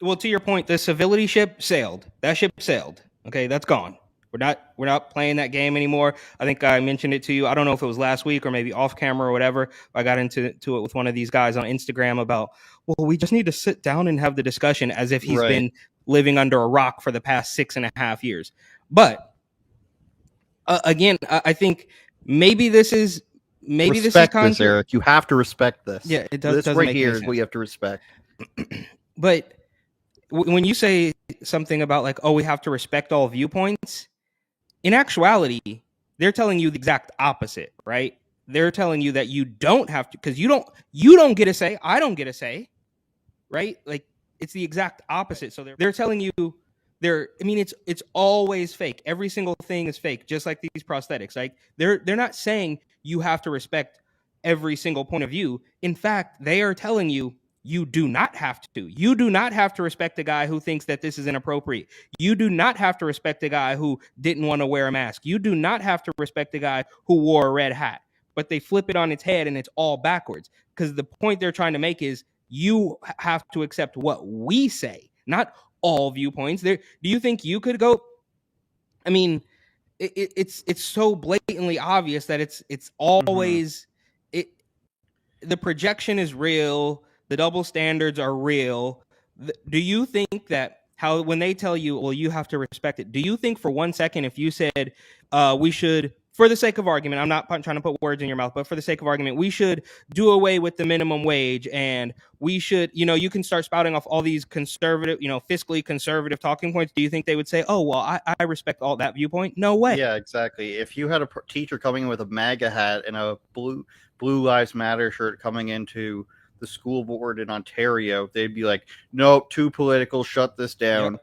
Well, to your point, the civility ship sailed. That ship sailed. Okay, that's gone. We're not playing that game anymore. I think I mentioned it to you. I don't know if it was last week or maybe off camera or whatever. I got into it with one of these guys on Instagram about, well, we just need to sit down and have the discussion as if he's been living under a rock for the past 6.5 years. But again, I think maybe this is respect this, Eric. You have to respect this. Yeah, it does. This right here is what you have to respect. But when you say something about like, oh, we have to respect all viewpoints, in actuality, they're telling you the exact opposite, right? They're telling you that you don't have to, because you don't get a say. I don't get a say, right? Like, it's the exact opposite. So they're telling you it's always fake. Every single thing is fake, just like these prosthetics. Like they're not saying you have to respect every single point of view. In fact, they are telling you you do not have to. You do not have to respect a guy who thinks that this is inappropriate. You do not have to respect a guy who didn't want to wear a mask. You do not have to respect a guy who wore a red hat. But they flip it on its head and it's all backwards. Because the point they're trying to make is you have to accept what we say, not all viewpoints. Do you think you could go? I mean, it's so blatantly obvious that it's always the projection is real. The double standards are real. Do you think that when they tell you, well, you have to respect it, do you think for 1 second, if you said we should, for the sake of argument, I'm not trying to put words in your mouth, but for the sake of argument, we should do away with the minimum wage and we should, you can start spouting off all these conservative, fiscally conservative talking points. Do you think they would say, oh, well, I respect all that viewpoint? No way. Yeah, exactly. If you had a teacher coming in with a MAGA hat and a Blue Lives Matter shirt coming into the school board in Ontario, they'd be like, nope, too political, shut this down. Yep.